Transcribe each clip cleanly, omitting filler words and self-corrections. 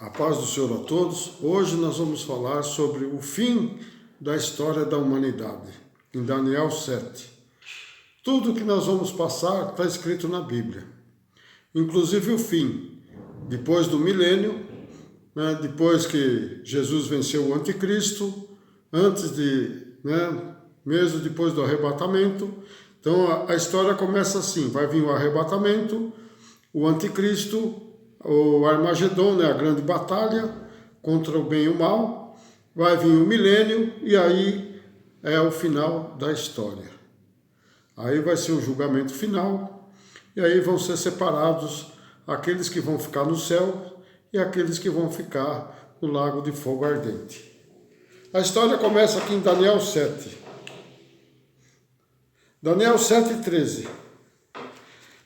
A paz do Senhor a todos. Hoje nós vamos falar sobre o fim da história da humanidade, em Daniel 7. Tudo que nós vamos passar está escrito na Bíblia, inclusive o fim, depois do milênio, depois que Jesus venceu o anticristo, antes de, mesmo depois do arrebatamento. Então a história começa assim: vai vir o arrebatamento, o anticristo, o Armagedon, a grande batalha contra o bem e o mal, vai vir o milênio e aí é o final da história. Aí vai ser o julgamento final e aí vão ser separados aqueles que vão ficar no céu e aqueles que vão ficar no lago de fogo ardente. A história começa aqui em Daniel 7. Daniel 7:13.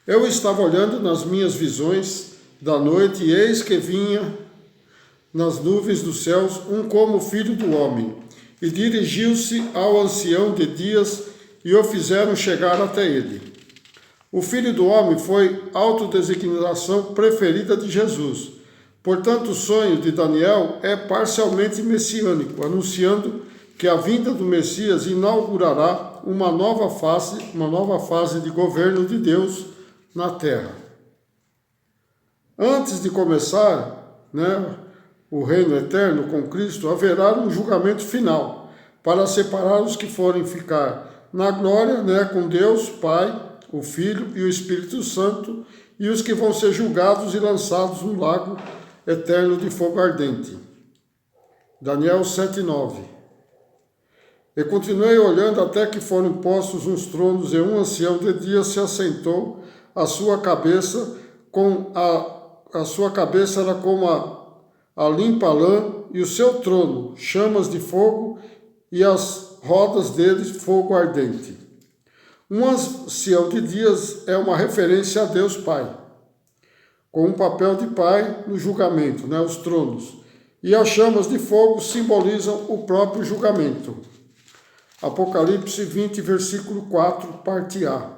Eu estava olhando nas minhas visões da noite, e eis que vinha nas nuvens dos céus um como filho do homem, e dirigiu-se ao ancião de dias, e o fizeram chegar até ele. O filho do homem foi a autodesignação preferida de Jesus. Portanto, o sonho de Daniel é parcialmente messiânico, anunciando que a vinda do Messias inaugurará uma nova fase de governo de Deus na terra. Antes de começar, o reino eterno com Cristo, haverá um julgamento final para separar os que forem ficar na glória, com Deus, Pai, o Filho e o Espírito Santo, e os que vão ser julgados e lançados no lago eterno de fogo ardente. Daniel 7:9. E continuei olhando até que foram postos uns tronos, e um ancião de dias se assentou, a sua cabeça era como a limpa lã, e o seu trono, chamas de fogo, e as rodas dele, fogo ardente. Um ancião de dias é uma referência a Deus Pai, com um papel de Pai no julgamento, os tronos. E as chamas de fogo simbolizam o próprio julgamento. Apocalipse 20, versículo 4, parte A.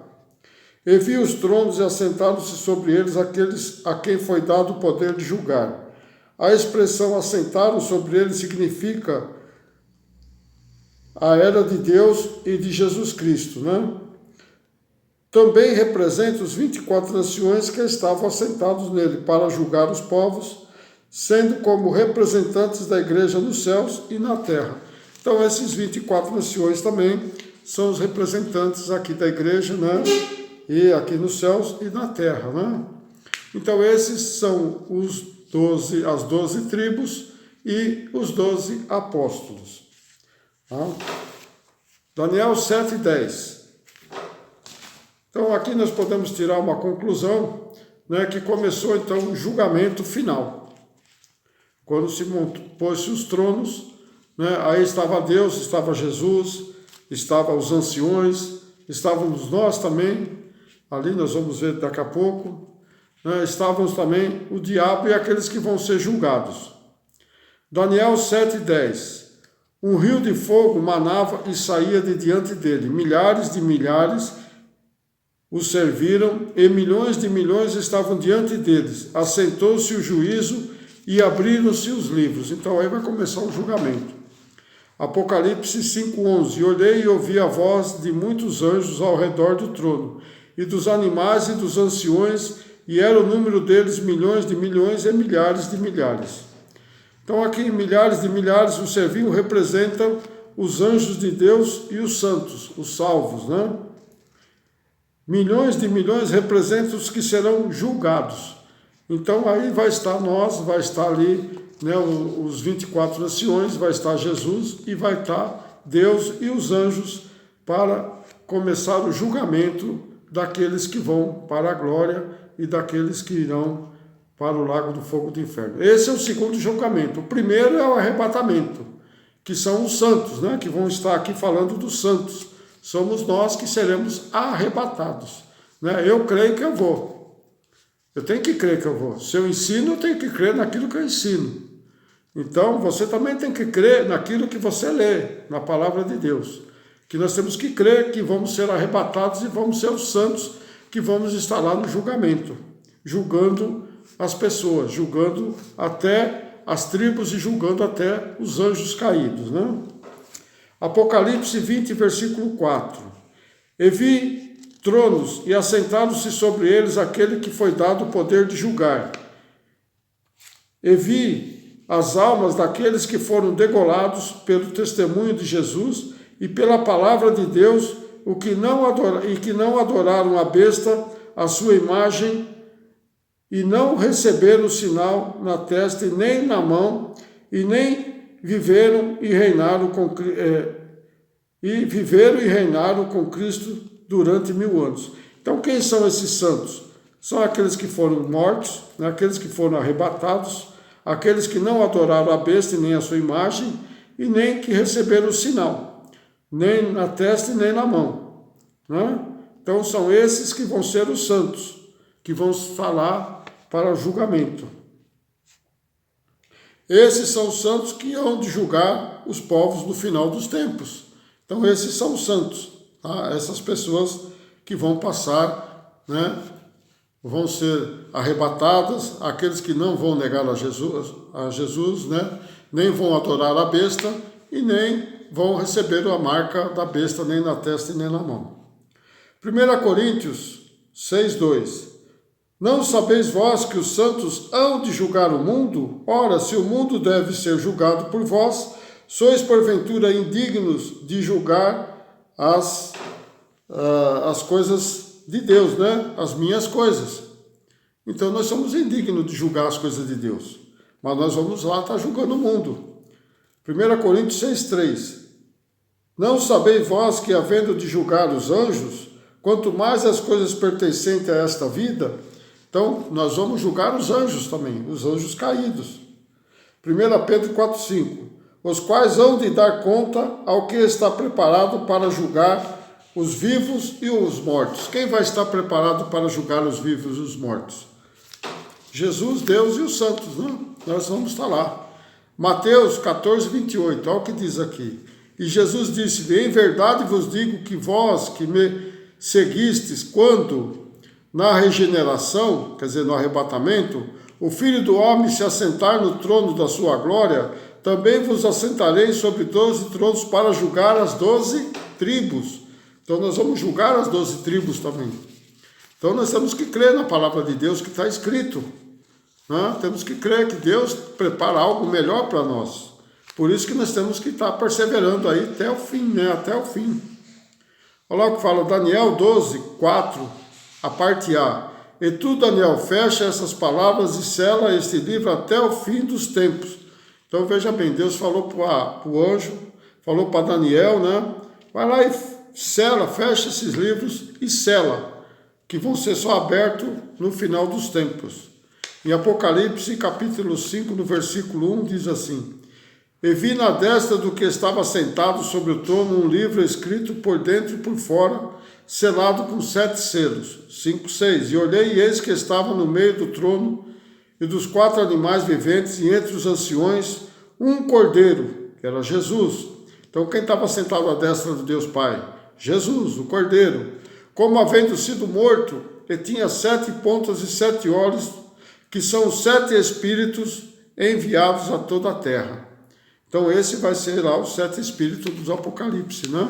E vi os tronos e assentaram-se sobre eles aqueles a quem foi dado o poder de julgar. A expressão assentaram sobre eles significa a era de Deus e de Jesus Cristo, Também representa os 24 anciões que estavam assentados nele para julgar os povos, sendo como representantes da igreja nos céus e na terra. Então esses 24 anciões também são os representantes aqui da igreja, e aqui nos céus e na terra, Então esses são as 12 tribos e os 12 apóstolos. Daniel 7:10. Então aqui nós podemos tirar uma conclusão, que começou então o julgamento final. Quando se pôs-se os tronos, aí estava Deus, estava Jesus, estavam os anciões, estávamos nós também. Ali nós vamos ver daqui a pouco, estávamos também o diabo e aqueles que vão ser julgados. Daniel 7:10. Um rio de fogo manava e saía de diante dele. Milhares de milhares o serviram e milhões de milhões estavam diante deles. Assentou-se o juízo e abriram-se os livros. Então aí vai começar o julgamento. Apocalipse 5:11. Olhei e ouvi a voz de muitos anjos ao redor do trono, e dos animais e dos anciões, e era o número deles milhões de milhões e milhares de milhares. Então aqui milhares de milhares o serviam representam os anjos de Deus e os santos, os salvos, Milhões de milhões representam os que serão julgados. Então aí vai estar nós, vai estar ali, os 24 anciões, vai estar Jesus e vai estar Deus e os anjos para começar o julgamento daqueles que vão para a glória e daqueles que irão para o lago do fogo do inferno. Esse é o segundo julgamento. O primeiro é o arrebatamento, que são os santos, que vão estar aqui falando dos santos. Somos nós que seremos arrebatados. Eu creio que eu vou. Eu tenho que crer que eu vou. Se eu ensino, eu tenho que crer naquilo que eu ensino. Então, você também tem que crer naquilo que você lê, na palavra de Deus. Que nós temos que crer que vamos ser arrebatados e vamos ser os santos que vamos estar lá no julgamento, julgando as pessoas, julgando até as tribos e julgando até os anjos caídos, né? Apocalipse 20, versículo 4. E vi tronos, e assentaram-se sobre eles aquele que foi dado o poder de julgar. E vi as almas daqueles que foram degolados pelo testemunho de Jesus e pela palavra de Deus, que não adoraram a besta, a sua imagem, e não receberam o sinal na testa e nem na mão, e nem viveram e reinaram com Cristo durante 1000 anos. Então, quem são esses santos? São aqueles que foram mortos, né? Aqueles que foram arrebatados, aqueles que não adoraram a besta e nem a sua imagem, e nem que receberam o sinal, nem na testa e nem na mão, né? Então, são esses que vão ser os santos, que vão falar para o julgamento. Esses são os santos que hão de julgar os povos no final dos tempos. Então, esses são os santos, tá? Essas pessoas que vão passar, né? Vão ser arrebatadas, aqueles que não vão negar a Jesus, né? Nem vão adorar a besta e nem vão receber a marca da besta nem na testa e nem na mão. 1 Coríntios 6:2. Não sabeis vós que os santos hão de julgar o mundo? Ora, se o mundo deve ser julgado por vós, sois porventura indignos de julgar as coisas de Deus, né? As minhas coisas. Então nós somos indignos de julgar as coisas de Deus, mas nós vamos lá estar julgando o mundo. 1 Coríntios 6:3. Não sabeis vós que, havendo de julgar os anjos, quanto mais as coisas pertencentes a esta vida, então nós vamos julgar os anjos também, os anjos caídos. 1 Pedro 4:5. Os quais hão de dar conta ao que está preparado para julgar os vivos e os mortos. Quem vai estar preparado para julgar os vivos e os mortos? Jesus, Deus e os santos, né? Nós vamos estar lá. Mateus 14:28, olha o que diz aqui. E Jesus disse: em verdade vos digo que vós que me seguistes, quando na regeneração, quer dizer, no arrebatamento, o Filho do Homem se assentar no trono da sua glória, também vos assentarei sobre 12 tronos para julgar as 12 tribos. Então nós vamos julgar as 12 tribos também. Então nós temos que crer na palavra de Deus que está escrito, né? Temos que crer que Deus prepara algo melhor para nós. Por isso que nós temos que estar perseverando aí até o fim, né? Até o fim. Olha lá o que fala Daniel 12:4, a parte A. E tu, Daniel, fecha essas palavras e sela este livro até o fim dos tempos. Então veja bem, Deus falou para o anjo, falou para Daniel, né? Vai lá e sela, fecha esses livros e sela, que vão ser só abertos no final dos tempos. Em Apocalipse, capítulo 5, no versículo 1, diz assim: e vi na destra do que estava sentado sobre o trono um livro escrito por dentro e por fora, selado com 7 selos. 5:6. E olhei, e eis que estava no meio do trono e dos 4 animais viventes, e entre os anciões, um cordeiro, que era Jesus. Então, quem estava sentado à destra de Deus Pai? Jesus, o cordeiro. Como havendo sido morto, e tinha 7 pontas e 7 olhos, que são os 7 espíritos enviados a toda a terra. Então, esse vai ser lá os 7 espíritos dos Apocalipse, né?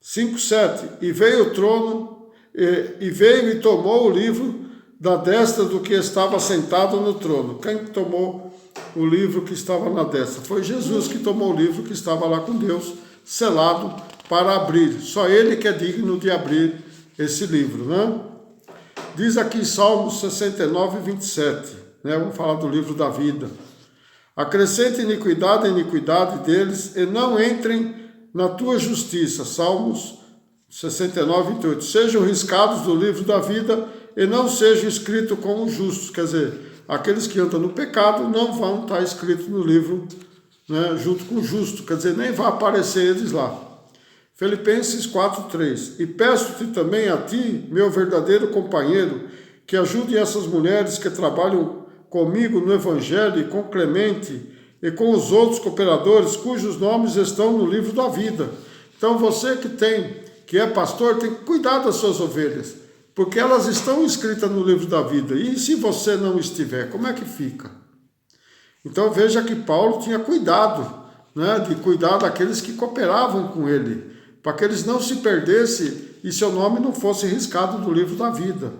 5:7. E veio o trono, e veio e tomou o livro da destra do que estava sentado no trono. Quem tomou o livro que estava na destra? Foi Jesus que tomou o livro que estava lá com Deus, selado para abrir. Só ele que é digno de abrir esse livro, né? Diz aqui Salmos 69:27, né? Vamos falar do livro da vida. Acrescente iniquidade a iniquidade deles, e não entrem na tua justiça. Salmos 69:28. Sejam riscados do livro da vida, e não sejam escritos como justos. Quer dizer, aqueles que andam no pecado não vão estar escritos no livro, né, junto com o justo. Quer dizer, nem vai aparecer eles lá. Filipenses 4:3. E peço-te também a ti, meu verdadeiro companheiro, que ajude essas mulheres que trabalham comigo no Evangelho, e com Clemente e com os outros cooperadores, cujos nomes estão no livro da vida. Então você que é pastor, tem que cuidar das suas ovelhas. porque elas estão escritas no livro da vida. E se você não estiver, como é que fica? Então veja que Paulo tinha cuidado, né, de cuidar daqueles que cooperavam com ele, para que eles não se perdessem e seu nome não fosse riscado do livro da vida.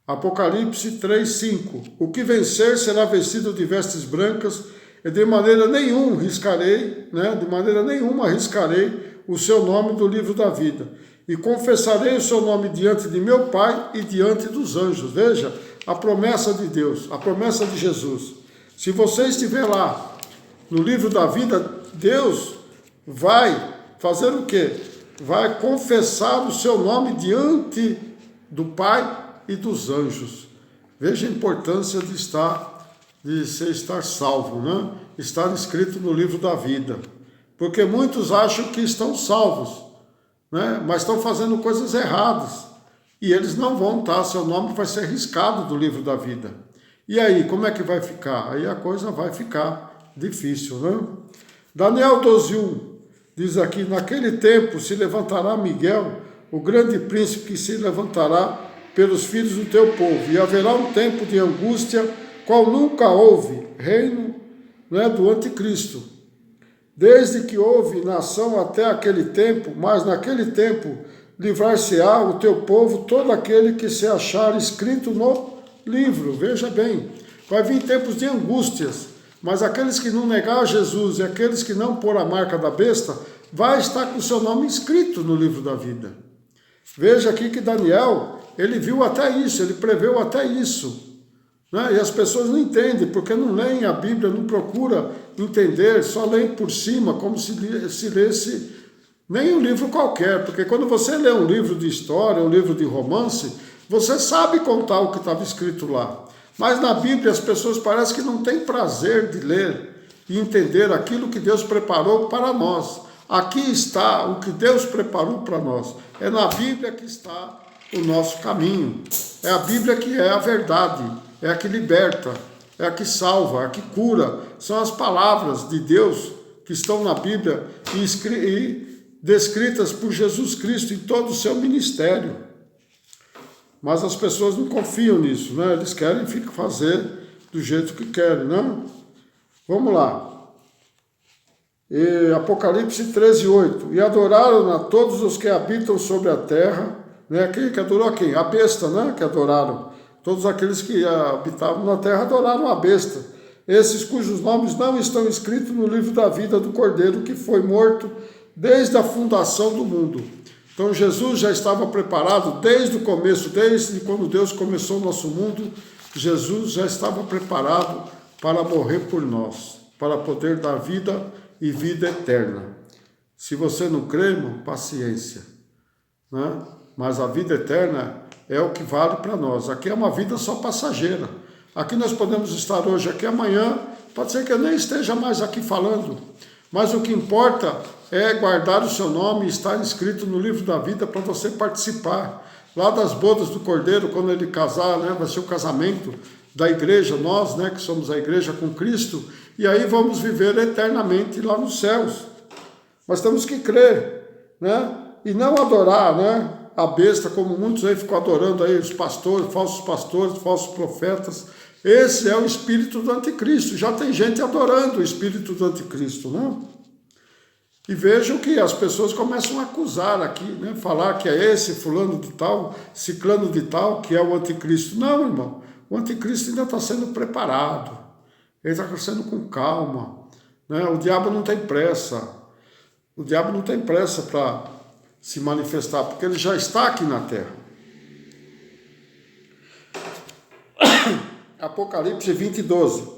Apocalipse 3:5. O que vencer será vestido de vestes brancas, e de maneira nenhuma riscarei o seu nome do livro da vida. E confessarei o seu nome diante de meu Pai e diante dos anjos. Veja a promessa de Deus, a promessa de Jesus. Se você estiver lá no livro da vida, Deus vai fazer o quê? Vai confessar o seu nome diante do Pai e dos anjos. Veja a importância de você estar salvo, né? Estar escrito no livro da vida. Porque muitos acham que estão salvos, né? Mas estão fazendo coisas erradas. E eles não vão estar, seu nome vai ser riscado do livro da vida. E aí, como é que vai ficar? Aí a coisa vai ficar difícil, né? Daniel 12:1 diz aqui: naquele tempo se levantará Miguel, o grande príncipe que se levantará pelos filhos do teu povo, e haverá um tempo de angústia, qual nunca houve, reino, né, do anticristo. Desde que houve nação até aquele tempo, mas naquele tempo livrar-se-á o teu povo, todo aquele que se achar escrito no livro. Veja bem, vai vir tempos de angústias, mas aqueles que não negar Jesus e aqueles que não pôr a marca da besta, vai estar com o seu nome escrito no livro da vida. Veja aqui que Daniel, ele viu até isso, ele preveu até isso, né? E as pessoas não entendem, porque não leem a Bíblia, não procuram entender, só leem por cima, como se lesse nem um livro qualquer, porque quando você lê um livro de história, um livro de romance, você sabe contar o que estava escrito lá. Mas na Bíblia as pessoas parecem que não têm prazer de ler e entender aquilo que Deus preparou para nós. Aqui está o que Deus preparou para nós. É na Bíblia que está o nosso caminho. É a Bíblia que é a verdade, é a que liberta, é a que salva, é a que cura. São as palavras de Deus que estão na Bíblia e descritas por Jesus Cristo em todo o seu ministério. Mas as pessoas não confiam nisso, né? Eles querem fazer do jeito que querem, né? Vamos lá. Apocalipse 13:8. E adoraram a todos os que habitam sobre a terra, né? Quem que adorou quem? A besta, né? Que adoraram. Todos aqueles que habitavam na terra adoraram a besta. Esses cujos nomes não estão escritos no livro da vida do Cordeiro, que foi morto desde a fundação do mundo. Então Jesus já estava preparado desde o começo, desde quando Deus começou o nosso mundo, Jesus já estava preparado para morrer por nós, para poder dar vida e vida eterna. Se você não crê, irmão, paciência, né? Mas a vida eterna é o que vale para nós. Aqui é uma vida só passageira. Aqui nós podemos estar hoje, aqui amanhã, pode ser que eu nem esteja mais aqui falando, mas o que importa é guardar o seu nome e estar inscrito no livro da vida para você participar lá das bodas do Cordeiro, quando ele casar, né? Vai ser o casamento da igreja, nós, né, que somos a igreja com Cristo, e aí vamos viver eternamente lá nos céus. Mas temos que crer, né? E não adorar, né, a besta, como muitos aí ficam adorando aí os pastores, falsos profetas. Esse é o espírito do anticristo. Já tem gente adorando o espírito do anticristo, né? E vejam que as pessoas começam a acusar aqui, né? Falar que é esse fulano de tal, ciclano de tal, que é o anticristo. Não, irmão. O anticristo ainda está sendo preparado. Ele está sendo com calma, né? O diabo não tem pressa. O diabo não tem pressa para se manifestar, porque ele já está aqui na terra. Apocalipse 20:12.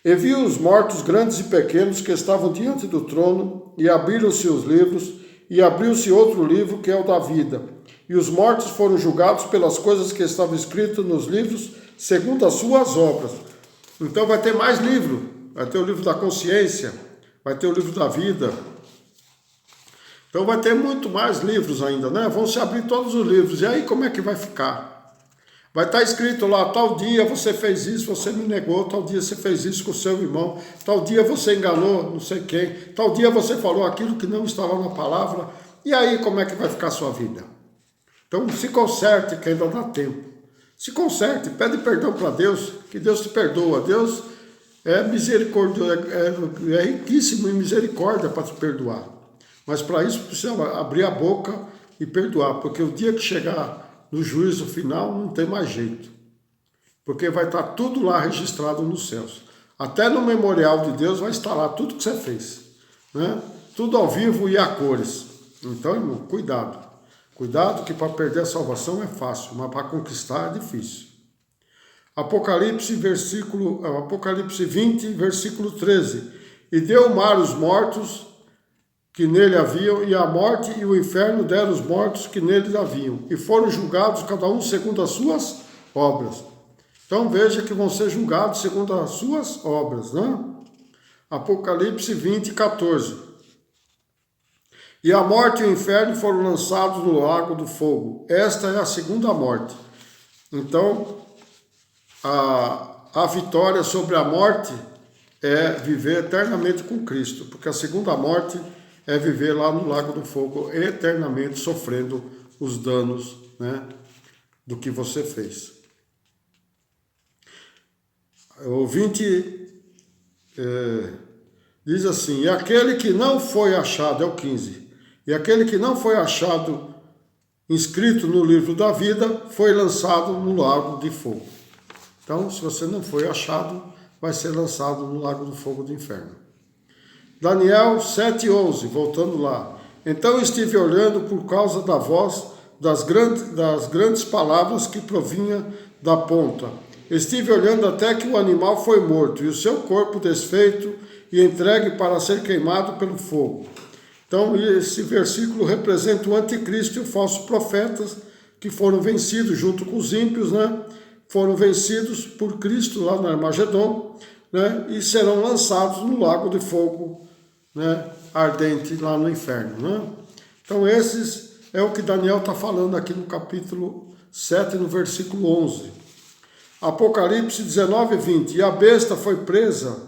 E vi os mortos grandes e pequenos que estavam diante do trono, e abriram-se os livros, e abriu-se outro livro que é o da vida. E os mortos foram julgados pelas coisas que estavam escritas nos livros, segundo as suas obras. Então vai ter mais livro, vai ter o livro da consciência, vai ter o livro da vida. Então vai ter muito mais livros ainda, né? Vão se abrir todos os livros. E aí como é que vai ficar? Vai estar escrito lá, tal dia você fez isso, você me negou, tal dia você fez isso com o seu irmão, tal dia você enganou não sei quem, tal dia você falou aquilo que não estava na palavra. E aí como é que vai ficar a sua vida? Então se conserte que ainda dá tempo. Se conserte, pede perdão para Deus, que Deus te perdoa. Deus é misericórdia, é riquíssimo em misericórdia para te perdoar. Mas para isso precisa abrir a boca e perdoar, porque o dia que chegar no juízo final não tem mais jeito. Porque vai estar tudo lá registrado nos céus. Até no memorial de Deus vai estar lá tudo que você fez, né? Tudo ao vivo e a cores. Então, irmão, cuidado. Cuidado que para perder a salvação é fácil, mas para conquistar é difícil. Apocalipse 20, versículo 13. E deu o mar os mortos que nele haviam, e a morte e o inferno deram os mortos que neles haviam, e foram julgados cada um segundo as suas obras. Então veja que vão ser julgados segundo as suas obras, né? Apocalipse 20, 14. E a morte e o inferno foram lançados no lago do fogo. Esta é a segunda morte. Então, a vitória sobre a morte é viver eternamente com Cristo, porque a segunda morte é viver lá no lago do fogo eternamente sofrendo os danos, né, do que você fez. O 20 diz assim: e aquele que não foi achado, é o 15, e aquele que não foi achado inscrito no livro da vida foi lançado no lago de fogo. Então, se você não foi achado, vai ser lançado no lago do fogo do inferno. Daniel 7:11, voltando lá. Então estive olhando por causa da voz das grandes palavras que provinha da ponta. Estive olhando até que o animal foi morto e o seu corpo desfeito e entregue para ser queimado pelo fogo. Então esse versículo representa o anticristo e os falsos profetas que foram vencidos junto com os ímpios, né? Foram vencidos por Cristo lá no Armagedon, né? E serão lançados no lago de fogo, né, ardente lá no inferno, né? Então esses é o que Daniel está falando aqui no capítulo 7, no versículo 11. Apocalipse 19:20. E a besta foi presa,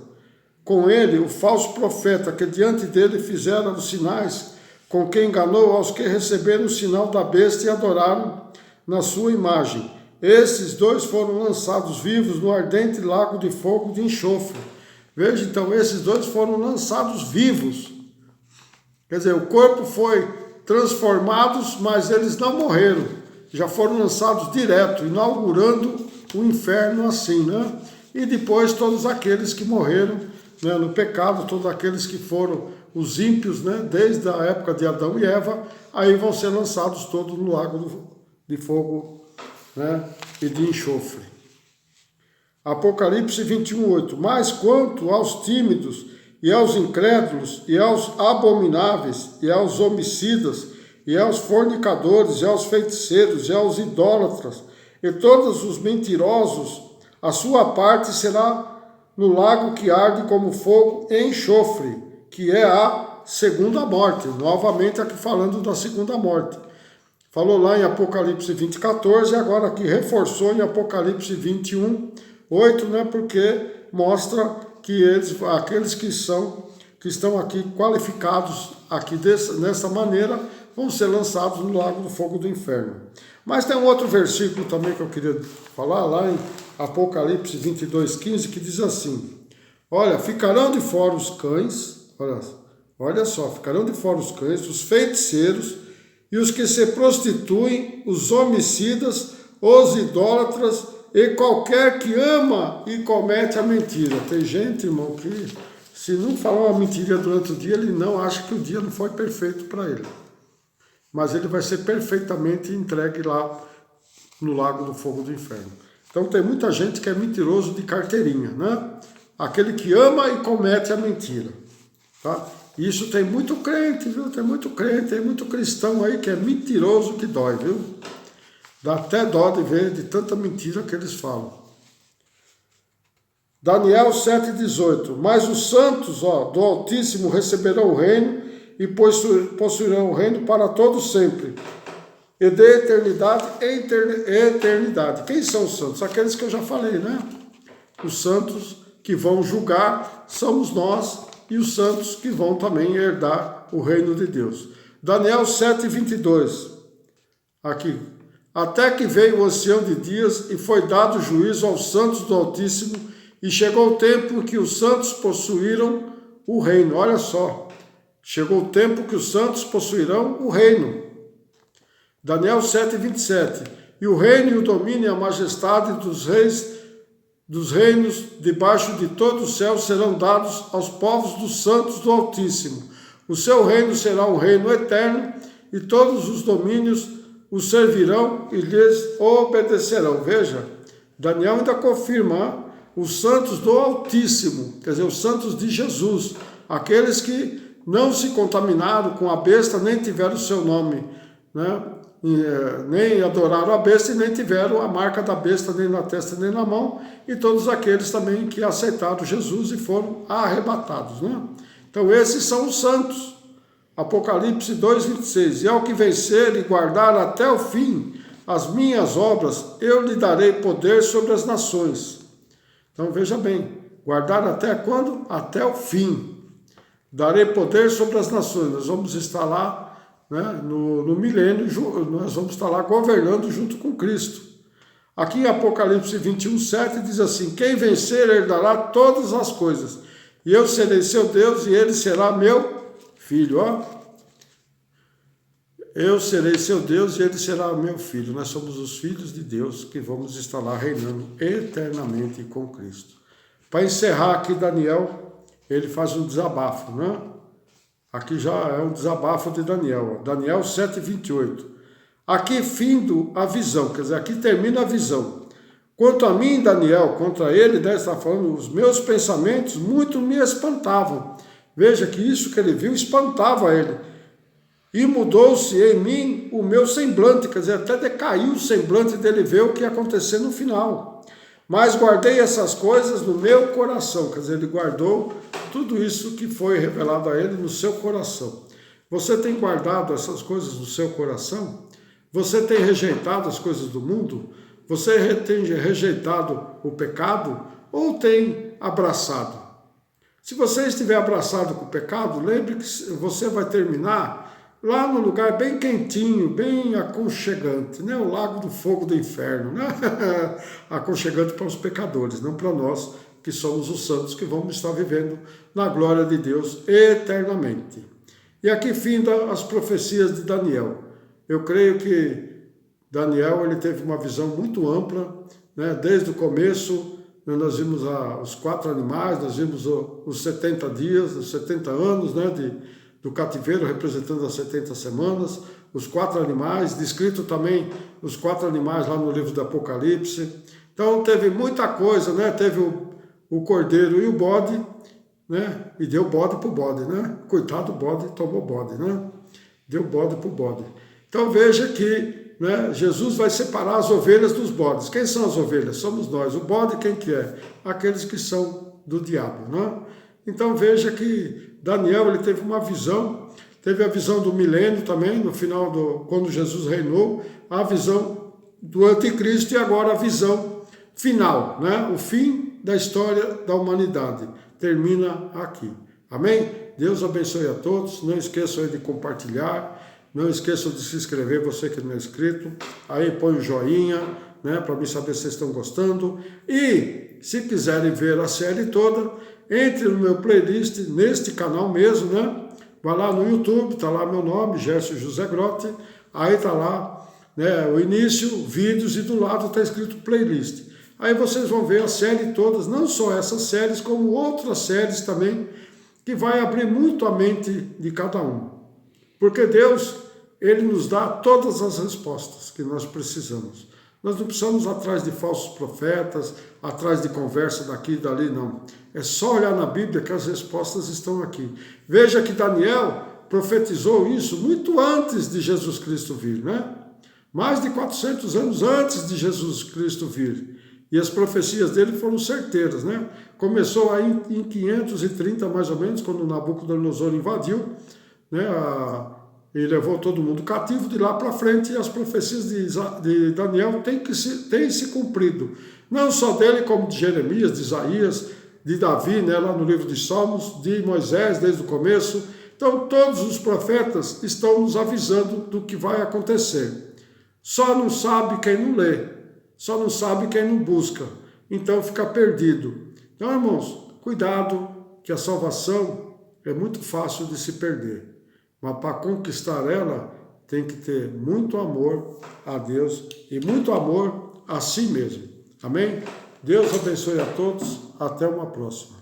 com ele o falso profeta, que diante dele fizeram os sinais, com que enganou aos que receberam o sinal da besta e adoraram na sua imagem. Esses dois foram lançados vivos no ardente lago de fogo de enxofre. Veja, então, esses dois foram lançados vivos. Quer dizer, o corpo foi transformados, mas eles não morreram. Já foram lançados direto, inaugurando o inferno assim, né? E depois todos aqueles que morreram, né, no pecado, todos aqueles que foram os ímpios, né, desde a época de Adão e Eva, aí vão ser lançados todos no lago de fogo, né, e de enxofre. Apocalipse 21:8. Mas quanto aos tímidos e aos incrédulos e aos abomináveis e aos homicidas e aos fornicadores e aos feiticeiros e aos idólatras e todos os mentirosos, a sua parte será no lago que arde como fogo e enxofre, que é a segunda morte. Novamente aqui falando da segunda morte. Falou lá em Apocalipse 20:14 e agora aqui reforçou em Apocalipse 21:8, né, porque mostra que aqueles que estão aqui qualificados aqui nessa maneira vão ser lançados no lago do fogo do inferno. Mas tem um outro versículo também que eu queria falar, lá em Apocalipse 22:15, que diz assim: olha, ficarão de fora os cães, olha só, ficarão de fora os cães, os feiticeiros e os que se prostituem, os homicidas, os idólatras e qualquer que ama e comete a mentira. Tem gente, irmão, que se não falar uma mentira durante o dia, ele não acha que o dia não foi perfeito para ele. Mas ele vai ser perfeitamente entregue lá no lago do fogo do inferno. Então tem muita gente que é mentiroso de carteirinha, né? Aquele que ama e comete a mentira, tá? Isso tem muito crente, viu? Tem muito crente, tem muito cristão aí que é mentiroso que dói, viu? Dá até dó de ver de tanta mentira que eles falam. Daniel 7:18. Mas os santos, do Altíssimo receberão o reino e possuirão o reino para todo sempre, e de eternidade em eternidade. Quem são os santos? Aqueles que eu já falei, né? Os santos que vão julgar somos nós, e os santos que vão também herdar o reino de Deus. Daniel 7:22. Aqui. Até que veio o ancião de dias e foi dado juízo aos santos do Altíssimo, e chegou o tempo em que os santos possuíram o reino. Olha só. Chegou o tempo que os santos possuirão o reino. Daniel 7:27. E o reino e o domínio e a majestade dos reinos debaixo de todo o céu serão dados aos povos dos santos do Altíssimo. O seu reino será um reino eterno, e todos os domínios o servirão e lhes obedecerão. Veja, Daniel ainda confirma os santos do Altíssimo, quer dizer, os santos de Jesus, aqueles que não se contaminaram com a besta, nem tiveram o seu nome, né? Nem adoraram a besta e nem tiveram a marca da besta nem na testa nem na mão, e todos aqueles também que aceitaram Jesus e foram arrebatados, né? Então esses são os santos. Apocalipse 2:26. E ao que vencer e guardar até o fim as minhas obras, eu lhe darei poder sobre as nações. Então veja bem, guardar até quando? Até o fim. Darei poder sobre as nações. Nós vamos estar lá, né, no milênio, nós vamos estar lá governando junto com Cristo. Aqui em Apocalipse 21:7 diz assim: quem vencer herdará todas as coisas, e eu serei seu Deus e ele será meu filho. Ó. Eu serei seu Deus e ele será meu filho. Nós somos os filhos de Deus que vamos estar lá reinando eternamente com Cristo. Para encerrar aqui, Daniel, ele faz um desabafo, né? Aqui já é um desabafo de Daniel. Daniel 7:28. Aqui findo a visão, quer dizer, aqui termina a visão. Quanto a mim, Daniel, contra ele, né, está falando, os meus pensamentos muito me espantavam. Veja que isso que ele viu espantava ele. E mudou-se em mim o meu semblante, quer dizer, até decaiu o semblante dele ver o que ia acontecer no final. Mas guardei essas coisas no meu coração, quer dizer, ele guardou tudo isso que foi revelado a ele no seu coração. Você tem guardado essas coisas no seu coração? Você tem rejeitado as coisas do mundo? Você tem rejeitado o pecado ou tem abraçado? Se você estiver abraçado com o pecado, lembre que você vai terminar lá no lugar bem quentinho, bem aconchegante, né? O lago do fogo do inferno, né? Aconchegante para os pecadores, não para nós, que somos os santos, que vamos estar vivendo na glória de Deus eternamente. E aqui finda as profecias de Daniel. Eu creio que Daniel ele teve uma visão muito ampla, né? Desde o começo, nós vimos os 4 animais, nós vimos os 70 dias, os 70 anos, né? Do cativeiro, representando as 70 semanas, os 4 animais, descrito também os 4 animais lá no livro do Apocalipse. Então teve muita coisa, né? Teve o cordeiro e o bode, né? E deu bode para o bode, né? Coitado do bode, tomou bode, né? Deu bode para o bode. Então veja que, né, Jesus vai separar as ovelhas dos bodes. Quem são as ovelhas? Somos nós. O bode quem que é? Aqueles que são do diabo, né? Então veja que Daniel ele teve uma visão, teve a visão do milênio também, no final quando Jesus reinou, a visão do anticristo e agora a visão final, né? O fim da história da humanidade termina aqui. Amém? Deus abençoe a todos, não esqueçam de compartilhar, não esqueçam de se inscrever, você que não é inscrito, aí põe o joinha, né, para mim saber se vocês estão gostando, e se quiserem ver a série toda, entre no meu playlist, neste canal mesmo, né? Vai lá no YouTube, tá lá meu nome, Gerson José Grotti, aí tá lá, né, o início, vídeos, e do lado tá escrito playlist. Aí vocês vão ver a série todas, não só essas séries, como outras séries também, que vai abrir muito a mente de cada um. Porque Deus, Ele nos dá todas as respostas que nós precisamos. Nós não precisamos ir atrás de falsos profetas, atrás de conversa daqui e dali, não. É só olhar na Bíblia que as respostas estão aqui. Veja que Daniel profetizou isso muito antes de Jesus Cristo vir, né? Mais de 400 anos antes de Jesus Cristo vir. E as profecias dele foram certeiras, né? Começou aí em 530, mais ou menos, quando Nabucodonosor invadiu, né? E levou todo mundo cativo. De lá para frente, as profecias de Daniel têm se cumprido. Não só dele, como de Jeremias, de Isaías, de Davi, né, lá no livro de Salmos, de Moisés, desde o começo. Então, todos os profetas estão nos avisando do que vai acontecer. Só não sabe quem não lê, só não sabe quem não busca, então fica perdido. Então, irmãos, cuidado, que a salvação é muito fácil de se perder, mas para conquistar ela, tem que ter muito amor a Deus e muito amor a si mesmo. Amém? Deus abençoe a todos. Até uma próxima.